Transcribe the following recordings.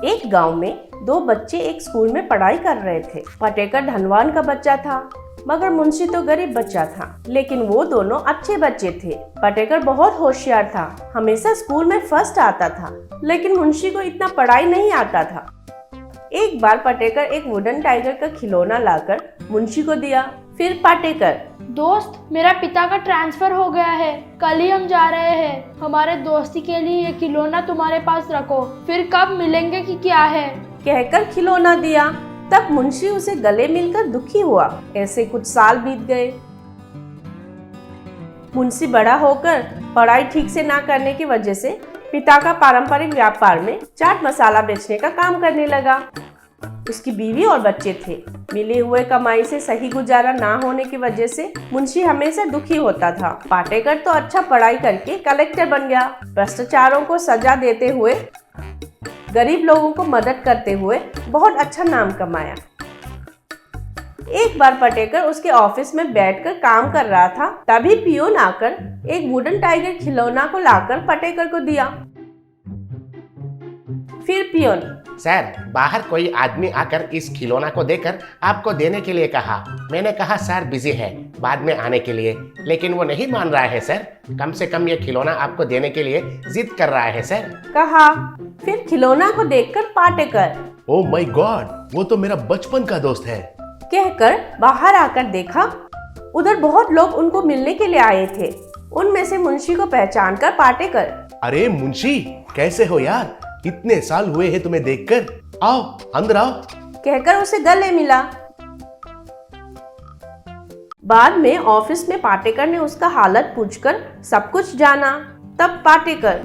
एक गांव में दो बच्चे एक स्कूल में पढ़ाई कर रहे थे। पाटेकर धनवान का बच्चा था, मगर मुंशी तो गरीब बच्चा था। लेकिन वो दोनों अच्छे बच्चे थे। पाटेकर बहुत होशियार था, हमेशा स्कूल में फर्स्ट आता था, लेकिन मुंशी को इतना पढ़ाई नहीं आता था। एक बार पाटेकर एक वुडन टाइगर का खिलौना लाकर मुंशी को दिया। फिर पाटेकर, दोस्त, मेरा पिता का ट्रांसफर हो गया है, कल ही हम जा रहे हैं। हमारे दोस्ती के लिए ये खिलौना तुम्हारे पास रखो, फिर कब मिलेंगे कि क्या है, कहकर खिलौना दिया। तब मुंशी उसे गले मिलकर दुखी हुआ। ऐसे कुछ साल बीत गए। मुंशी बड़ा होकर पढ़ाई ठीक से ना करने की वजह से पिता का पारंपरिक व्यापार में चाट मसाला बेचने का काम करने लगा। उसकी बीवी और बच्चे थे। मिले हुए कमाई से सही गुजारा ना होने की वजह से मुंशी हमेशा दुखी होता था। पाटेकर तो अच्छा पढ़ाई करके कलेक्टर बन गया। भ्रष्टाचारों को सजा देते हुए, गरीब लोगों को मदद करते हुए बहुत अच्छा नाम कमाया। एक बार पाटेकर उसके ऑफिस में बैठकर काम कर रहा था, तभी पियोन आकर एक वुडन टाइगर खिलौना को लाकर पाटेकर को दिया। फिर पियोन, सर, बाहर कोई आदमी आकर इस खिलौना को देकर आपको देने के लिए कहा। मैंने कहा सर बिजी है, बाद में आने के लिए, लेकिन वो नहीं मान रहा है सर। कम से कम ये खिलौना आपको देने के लिए जिद कर रहा है सर, कहा। फिर खिलौना को देखकर पाटेकर, ओह माय गॉड, वो तो मेरा बचपन का दोस्त है, कहकर बाहर आकर देखा। उधर बहुत लोग उनको मिलने के लिए आए थे। उनमें से मुंशी को पहचानकर पाटेकर, अरे मुंशी, कैसे हो यार, इतने साल हुए हैं तुम्हें देखकर, आओ अंदर आओ, कहकर उसे गले मिला। बाद में ऑफिस में पाटेकर ने उसका हालत पूछकर सब कुछ जाना। तब पाटेकर,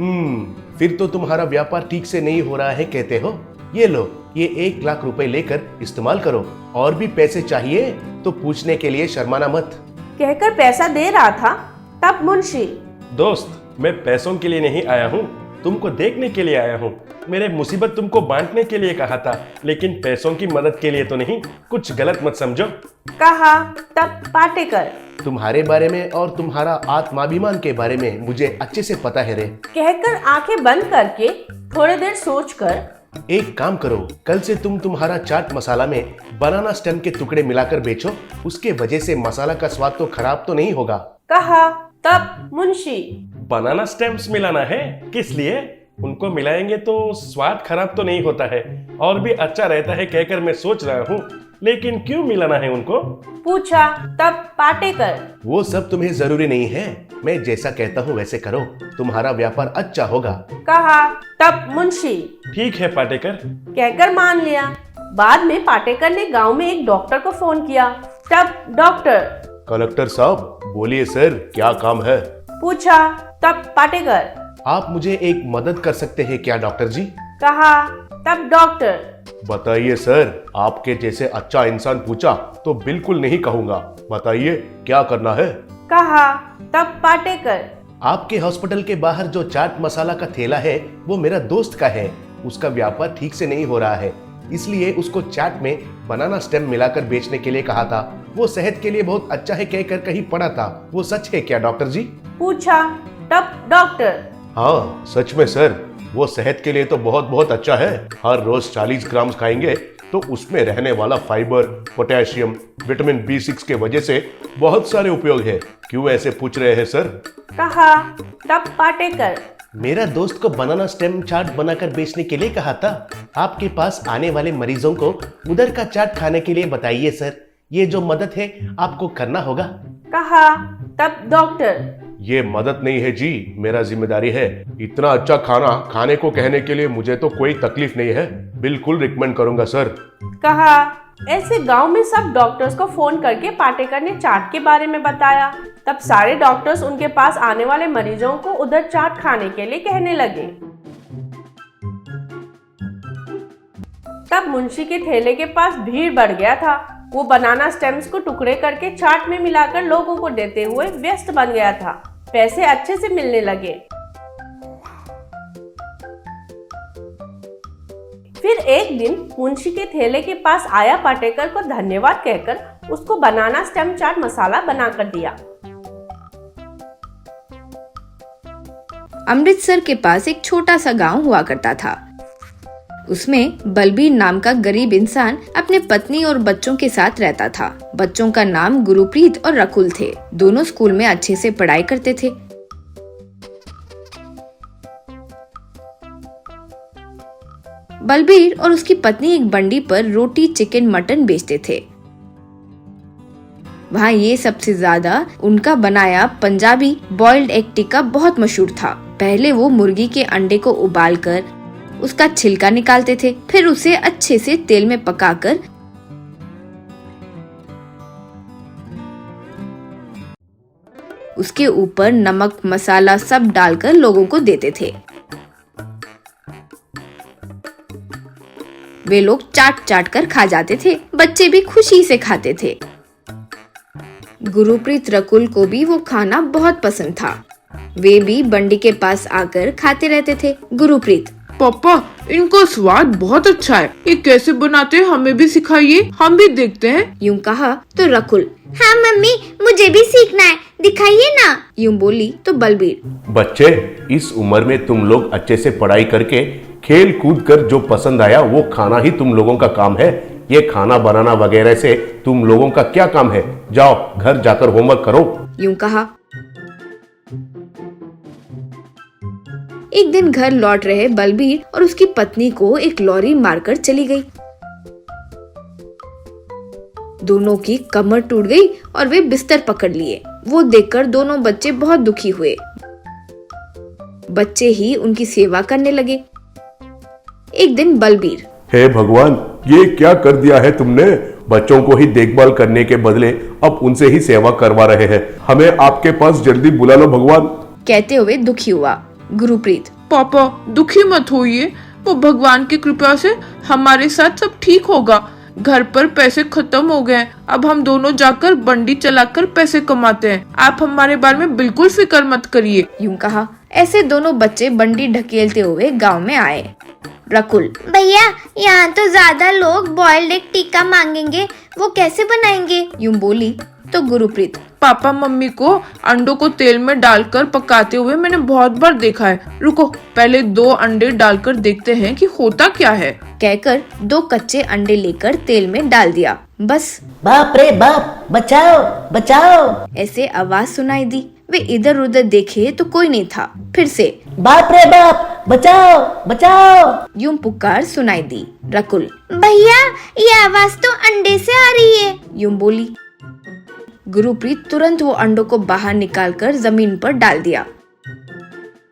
फिर तो तुम्हारा व्यापार ठीक से नहीं हो रहा है कहते हो। ये लो, ये 1 लाख रुपए लेकर इस्तेमाल करो, और भी पैसे चाहिए तो पूछने के लिए शर्माना मत, कहकर पैसा दे रहा था। तब मुंशी, दोस्त, मैं पैसों के लिए नहीं आया हूँ, तुमको देखने के लिए आया हूँ। मेरे मुसीबत तुमको बांटने के लिए कहा था, लेकिन पैसों की मदद के लिए तो नहीं। कुछ गलत मत समझो, कहा। तब पाटेकर, तुम्हारे बारे में और तुम्हारा आत्माभिमान के बारे में मुझे अच्छे से पता है रे, कहकर आंखें बंद करके थोड़ी देर सोचकर, एक काम करो, कल से तुम तुम्हारा चाट मसाला में बनाना स्टेम के टुकड़े मिलाकर बेचो, उसके वजह से मसाला का स्वाद तो खराब तो नहीं होगा, कहा। तब मुंशी, बनाना स्टेम्स मिलाना है, किस लिए? उनको मिलाएंगे तो स्वाद खराब तो नहीं होता है, और भी अच्छा रहता है कहकर मैं सोच रहा हूँ, लेकिन क्यों मिलाना है उनको? पूछा। तब पाटेकर, वो सब तुम्हें जरूरी नहीं है, मैं जैसा कहता हूँ वैसे करो, तुम्हारा व्यापार अच्छा होगा, कहा। तब मुंशी, ठीक है पाटेकर, कहकर मान लिया। बाद में पाटेकर ने गांव में एक डॉक्टर को फोन किया। तब डॉक्टर, कलेक्टर साहब बोलिए सर, क्या काम है? पूछा। तब पाटेकर, आप मुझे एक मदद कर सकते हैं क्या डॉक्टर जी? कहा। तब डॉक्टर, बताइए सर, आपके जैसे अच्छा इंसान पूछा तो बिल्कुल नहीं कहूँगा, बताइए क्या करना है? कहा। तब पाटेकर, आपके हॉस्पिटल के बाहर जो चाट मसाला का ठेला है वो मेरा दोस्त का है, उसका व्यापार ठीक से नहीं हो रहा है, इसलिए उसको चाट में बनाना स्टेम मिलाकर बेचने के लिए कहा था। वो सेहत के लिए बहुत अच्छा है कहकर कहीं पढ़ा था, वो सच है क्या डॉक्टर जी? पूछा। तब डॉक्टर, हाँ सच में सर, वो सेहत के लिए तो बहुत बहुत अच्छा है। हर रोज 40 ग्राम खाएंगे तो उसमें रहने वाला फाइबर, पोटेशियम, विटामिन B6 के वजह से बहुत सारे उपयोग है। क्यों ऐसे पूछ रहे हैं सर? कहा। तब पाटेकर, मेरा दोस्त को बनाना स्टेम चाट बनाकर बेचने के लिए कहा था। आपके पास आने वाले मरीजों को उधर का चाट खाने के लिए बताइए सर, ये जो मदद है आपको करना होगा, कहा। तब डॉक्टर, ये मदद नहीं है जी, मेरा जिम्मेदारी है। इतना अच्छा खाना खाने को कहने के लिए मुझे तो कोई तकलीफ नहीं है, बिल्कुल रिकमेंड करूंगा सर, कहा। ऐसे गांव में सब डॉक्टर्स को फोन करके पाटेकर ने चाट के बारे में बताया। तब सारे डॉक्टर्स उनके पास आने वाले मरीजों को उधर चाट खाने के लिए कहने लगे। तब मुंशी के ठेले के पास भीड़ बढ़ गया था। वो बनाना स्टेम्स को टुकड़े करके चाट में मिलाकर लोगों को देते हुए व्यस्त बन गया था। पैसे अच्छे से मिलने लगे। फिर एक दिन मुंशी के ठेले के पास आया पाटेकर को धन्यवाद कहकर उसको बनाना स्टेम चाट मसाला बनाकर दिया। अमृतसर के पास एक छोटा सा गांव हुआ करता था। उसमें बलबीर नाम का गरीब इंसान अपने पत्नी और बच्चों के साथ रहता था। बच्चों का नाम गुरुप्रीत और रकुल थे। दोनों स्कूल में अच्छे से पढ़ाई करते थे। बलबीर और उसकी पत्नी एक बंडी पर रोटी, चिकन, मटन बेचते थे। वहाँ ये सबसे ज्यादा उनका बनाया पंजाबी बॉइल्ड एग टिक्का बहुत मशहूर था। पहले वो मुर्गी के अंडे को उबालकर उसका छिलका निकालते थे, फिर उसे अच्छे से तेल में पकाकर उसके ऊपर नमक, मसाला सब डालकर लोगों को देते थे। वे लोग चाट चाट कर खा जाते थे। बच्चे भी खुशी से खाते थे। गुरुप्रीत, रकुल को भी वो खाना बहुत पसंद था। वे भी बंडी के पास आकर खाते रहते थे। गुरुप्रीत, पापा, इनका स्वाद बहुत अच्छा है। ये कैसे बनाते हैं हमें भी सिखाइए, हम भी देखते हैं। यूं कहा तो रकुल, हाँ मम्मी, मुझे भी सीखना है, दिखाइए ना। यूं बोली तो बलबीर, बच्चे, इस उम्र में तुम लोग अच्छे से पढ़ाई करके खेल कूद कर जो पसंद आया वो खाना ही तुम लोगों का काम है। ये खाना बनाना वगैरह से तुम लोगों का क्या काम है? जाओ घर जाकर होमवर्क करो। यूं कहा। एक दिन घर लौट रहे बलबीर और उसकी पत्नी को एक लॉरी मारकर चली गई। दोनों की कमर टूट गई और वे बिस्तर पकड़ लिए। वो देखकर दोनों बच्चे बहुत दुखी हुए। बच्चे ही उनकी सेवा करने लगे। एक दिन बलबीर, हे भगवान, ये क्या कर दिया है तुमने? बच्चों को ही देखभाल करने के बदले अब उनसे ही सेवा करवा रहे हैं। हमें आपके पास जल्दी बुला लो भगवान, कहते हुए दुखी हुआ। गुरुप्रीत, पापा, दुखी मत होइए, वो भगवान की कृपा से हमारे साथ सब ठीक होगा। घर पर पैसे खत्म हो गए, अब हम दोनों जाकर बंडी चलाकर पैसे कमाते हैं। आप हमारे बारे में बिल्कुल फिक्र मत करिए। यूं कहा। ऐसे दोनों बच्चे बंडी ढकेलते हुए गांव में आए। रकुल, भैया, यहाँ तो ज्यादा लोग बॉइल्ड एग टिक्का मांगेंगे, वो कैसे बनाएंगे? यूं बोली तो गुरुप्रीत, पापा मम्मी को अंडों को तेल में डालकर पकाते हुए मैंने बहुत बार देखा है। रुको, पहले 2 अंडे डालकर देखते हैं कि होता क्या है। कहकर 2 कच्चे अंडे लेकर तेल में डाल दिया। बस बाप रे बाप, बचाओ बचाओ। ऐसे आवाज सुनाई दी। वे इधर उधर देखे तो कोई नहीं था। फिर से बाप रे बाप, बचाओ बचाओ। यूं पुकार सुनाई दी। रकुल, भैया, ये आवाज तो अंडे से आ रही है। यूं बोली। गुरुप्रीत तुरंत वो अंडों को बाहर निकालकर जमीन पर डाल दिया।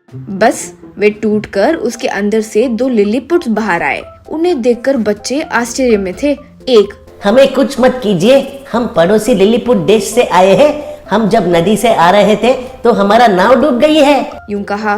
बस वे टूटकर उसके अंदर से 2 लिलीपुट्स बाहर आए। उन्हें देखकर बच्चे आश्चर्य में थे। एक, हमें कुछ मत कीजिए, हम पड़ोसी लिलीपुट देश से आए हैं। हम जब नदी से आ रहे थे तो हमारा नाव डूब गई है। यूं कहा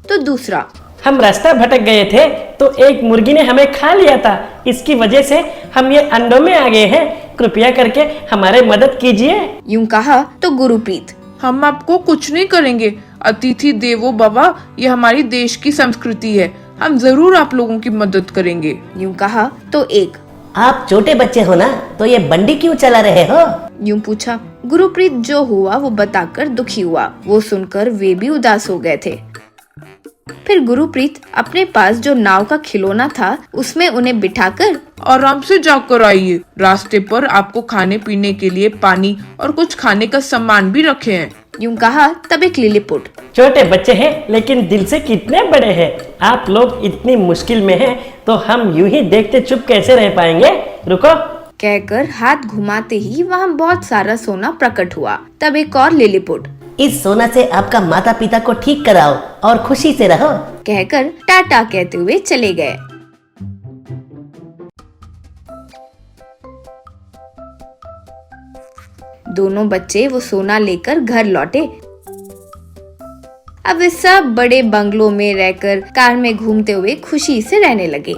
तो दूसरा, हम रास्ता भटक गए थे तो एक मुर्गी ने हमें खा लिया था। इसकी वजह से हम ये अंडों में आ गए हैं। कृपया करके हमारे मदद कीजिए। यूं कहा तो गुरुप्रीत, हम आपको कुछ नहीं करेंगे। अतिथि देवो भव, ये हमारी देश की संस्कृति है। हम जरूर आप लोगों की मदद करेंगे। यूं कहा तो एक, आप छोटे बच्चे हो ना, तो ये बंडी क्यों चला रहे हो? यूं पूछा। गुरुप्रीत जो हुआ वो बताकर दुखी हुआ। वो सुनकर वे भी उदास हो गए थे। फिर गुरुप्रीत अपने पास जो नाव का खिलौना था उसमें उन्हें बिठाकर आराम से जाकर आइए। रास्ते पर आपको खाने पीने के लिए पानी और कुछ खाने का सामान भी रखे हैं। यूं कहा तब एक लिलीपुट, छोटे बच्चे हैं लेकिन दिल से कितने बड़े हैं। आप लोग इतनी मुश्किल में हैं तो हम यूं ही देखते चुप कैसे रह पाएंगे? रुको, कहकर हाथ घुमाते ही वहाँ बहुत सारा सोना प्रकट हुआ। तब एक और लिलीपुट, इस सोना से आपका माता पिता को ठीक कराओ और खुशी से रहो। कहकर टाटा कहते हुए चले गए। दोनों बच्चे वो सोना लेकर घर लौटे। अब वे सब बड़े बंगलों में रहकर कार में घूमते हुए खुशी से रहने लगे।